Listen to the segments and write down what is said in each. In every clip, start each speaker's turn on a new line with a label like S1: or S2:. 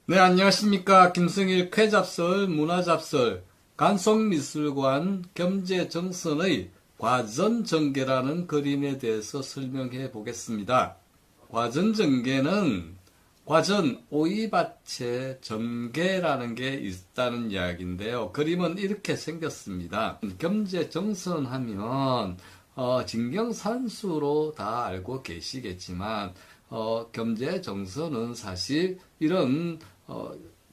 S1: 네, 안녕하십니까. 김승일 쾌잡설, 문화잡설, 간송미술관 겸재정선의 과전전개라는 그림에 대해서 설명해 보겠습니다. 과전전개는 과전 오이밭에 전개라는 게 있다는 이야기인데요. 그림은 이렇게 생겼습니다. 겸재정선 하면 진경산수로 다 알고 계시겠지만 겸재정선은 사실 이런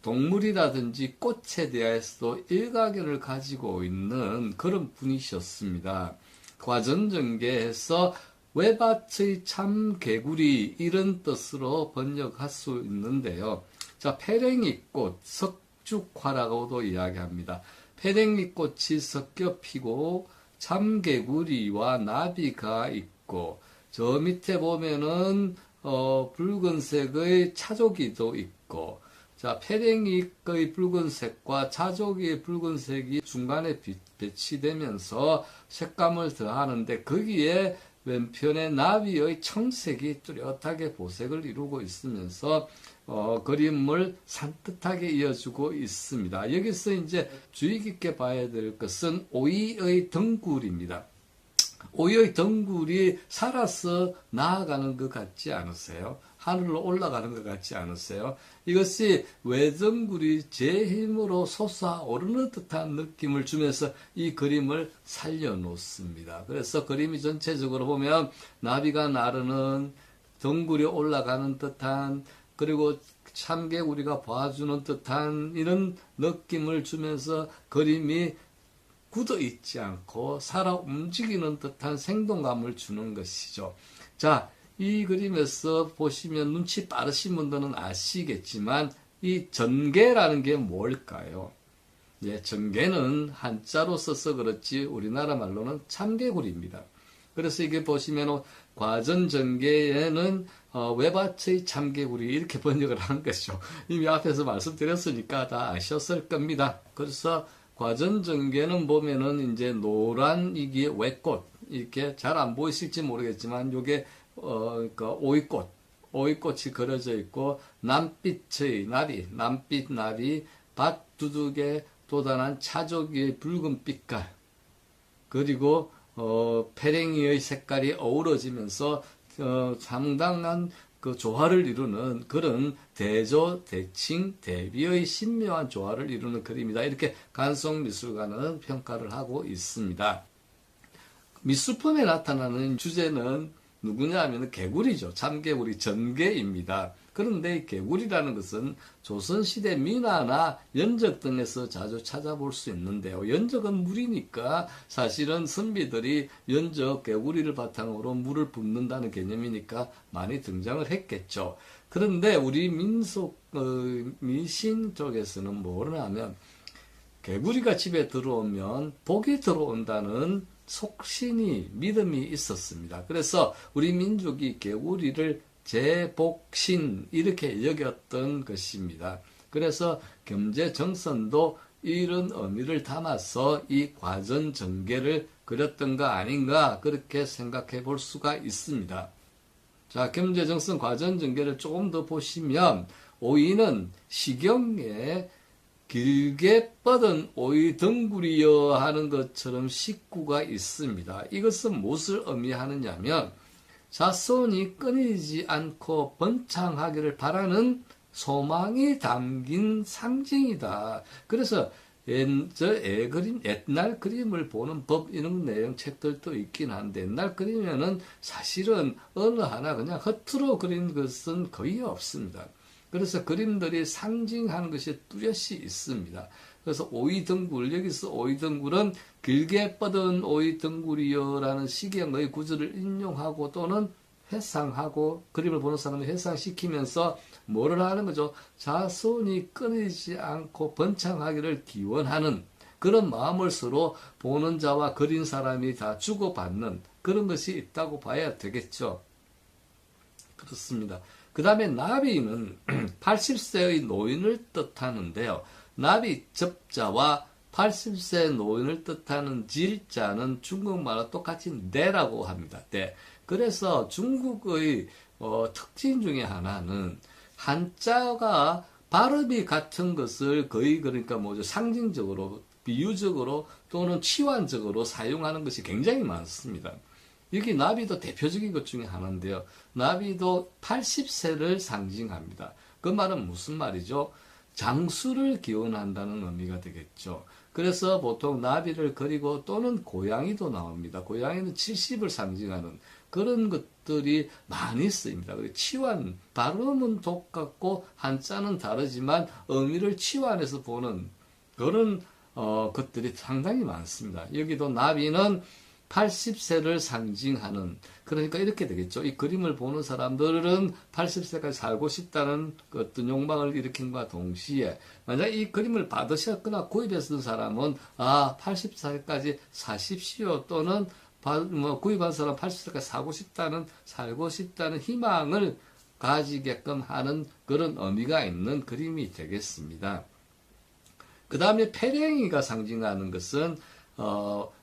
S1: 동물이라든지 꽃에 대해서도 일가견을 가지고 있는 그런 분이셨습니다. 과전전개에서 외밭의 참 개구리 이런 뜻으로 번역할 수 있는데요. 자, 페랭이꽃, 석죽화라고도 이야기합니다. 페랭이꽃이 섞여 피고 참 개구리와 나비가 있고 저 밑에 보면은 붉은색의 차조기도 있고, 자, 페랭이의 붉은색과 차조기의 붉은색이 중간에 배치되면서 색감을 더하는데, 거기에 왼편에 나비의 청색이 뚜렷하게 보색을 이루고 있으면서, 그림을 산뜻하게 이어주고 있습니다. 여기서 이제 주의 깊게 봐야 될 것은 오이의 덩굴입니다. 오이의 덩굴이 살아서 나아가는 것 같지 않으세요? 하늘로 올라가는 것 같지 않으세요? 이것이 외덩굴이 제 힘으로 솟아오르는 듯한 느낌을 주면서 이 그림을 살려놓습니다. 그래서 그림이 전체적으로 보면 나비가 나르는, 덩굴이 올라가는 듯한, 그리고 참개구리가 봐주는 듯한 이런 느낌을 주면서 그림이 굳어 있지 않고 살아 움직이는 듯한 생동감을 주는 것이죠. 자, 이 그림에서 보시면 눈치 빠르신 분들은 아시겠지만 이 전개라는 게 뭘까요? 예, 전개는 한자로 써서 그렇지 우리나라 말로는 참개구리입니다. 그래서 이게 보시면 과전전개에는 외밭의 참개구리 이렇게 번역을 한 것이죠. 이미 앞에서 말씀드렸으니까 다 아셨을 겁니다. 그래서 과전전개는 보면은 이제 노란 이게 외꽃 이렇게 잘 안 보이실지 모르겠지만 요게 그러니까 오이꽃이 그려져 있고 남빛의 나비, 남빛 나비, 밭두둑에 도단한 차조기의 붉은 빛깔 그리고 페랭이의 색깔이 어우러지면서 상당한 그 조화를 이루는 그런 대조, 대칭, 대비의 신묘한 조화를 이루는 그림이다. 이렇게 간송미술관은 평가를 하고 있습니다. 미술품에 나타나는 주제는 누구냐 하면 개구리죠. 참개구리 전개입니다. 그런데 이 개구리라는 것은 조선시대 민화나 연적 등에서 자주 찾아볼 수 있는데요. 연적은 물이니까 사실은 선비들이 연적 개구리를 바탕으로 물을 붓는다는 개념이니까 많이 등장을 했겠죠. 그런데 우리 민속 미신 쪽에서는 뭐를 하면 개구리가 집에 들어오면 복이 들어온다는 속신이 믿음이 있었습니다. 그래서 우리 민족이 개구리를 제복신 이렇게 여겼던 것입니다. 그래서 겸재정선도 이런 의미를 담아서 이 과전전개를 그렸던 거 아닌가 그렇게 생각해 볼 수가 있습니다. 자, 겸재정선 과전전개를 조금 더 보시면 오이는 시경에 길게 뻗은 오이 덩굴이여 하는 것처럼 식구가 있습니다. 이것은 무엇을 의미하느냐면 자손이 끊이지 않고 번창하기를 바라는 소망이 담긴 상징이다. 그래서 옛날 그림을 보는 법 이런 내용 책들도 있긴 한데 옛날 그림에는 사실은 어느 하나 그냥 허투루 그린 것은 거의 없습니다. 그래서 그림들이 상징하는 것이 뚜렷이 있습니다. 그래서 오이덩굴, 여기서 오이덩굴은 길게 뻗은 오이덩굴이여라는 시경의 구절을 인용하고 또는 회상하고 그림을 보는 사람을 회상시키면서 뭐를 하는 거죠? 자손이 끊이지 않고 번창하기를 기원하는 그런 마음을 서로 보는 자와 그린 사람이 다 주고받는 그런 것이 있다고 봐야 되겠죠. 그렇습니다. 그 다음에 나비는 80세의 노인을 뜻하는데요. 나비 접자와 80세 노인을 뜻하는 질자는 중국말과 똑같이 내라고 합니다. 네. 그래서 중국의 특징 중에 하나는 한자가 발음이 같은 것을 거의 그러니까 뭐죠? 상징적으로, 비유적으로 또는 치환적으로 사용하는 것이 굉장히 많습니다. 여기 나비도 대표적인 것 중에 하나인데요. 나비도 80세를 상징합니다. 그 말은 무슨 말이죠? 장수를 기원한다는 의미가 되겠죠. 그래서 보통 나비를 그리고 또는 고양이도 나옵니다. 고양이는 70을 상징하는 그런 것들이 많이 쓰입니다. 치환, 발음은 똑같고 한자는 다르지만 의미를 치환해서 보는 그런 것들이 상당히 많습니다. 여기도 나비는 80세를 상징하는, 그러니까 이렇게 되겠죠. 이 그림을 보는 사람들은 80세까지 살고 싶다는 어떤 욕망을 일으킨과 동시에 만약 이 그림을 받으셨거나 구입했던 사람은 80살까지 사십시오 또는 구입한 사람 80살까지 살고 싶다는 희망을 가지게끔 하는 그런 의미가 있는 그림이 되겠습니다. 그 다음에 페랭이가 상징하는 것은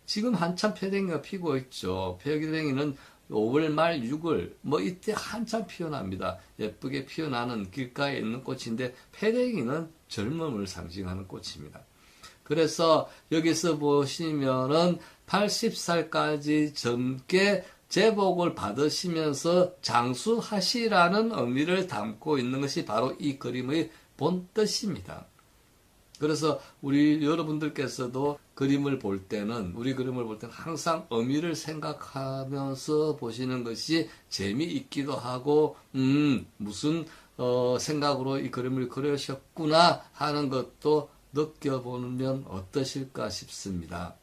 S1: 지금 한참 페랭이가 피고 있죠. 페랭이는 5월 말 6월 이때 한참 피어납니다. 예쁘게 피어나는 길가에 있는 꽃인데 페랭이는 젊음을 상징하는 꽃입니다. 그래서 여기서 보시면은 80살까지 젊게 제복을 받으시면서 장수하시라는 의미를 담고 있는 것이 바로 이 그림의 본 뜻입니다. 그래서 우리 여러분들께서도 그림을 볼 때는 항상 의미를 생각하면서 보시는 것이 재미있기도 하고 무슨 생각으로 이 그림을 그리셨구나 하는 것도 느껴보면 어떠실까 싶습니다.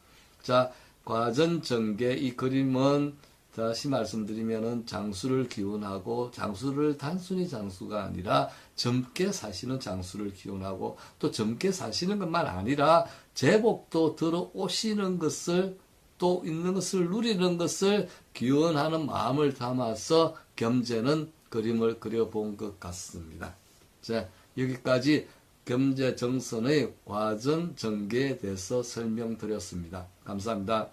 S1: 자, 과전정계 이 그림은 다시 말씀드리면은 장수를 기원하고 장수를 단순히 장수가 아니라 젊게 사시는 장수를 기원하고 또 젊게 사시는 것만 아니라 제복도 들어오시는 것을 또 있는 것을 누리는 것을 기원하는 마음을 담아서 겸재는 그림을 그려본 것 같습니다. 자, 여기까지 겸재정선의 과전정계에 대해서 설명드렸습니다. 감사합니다.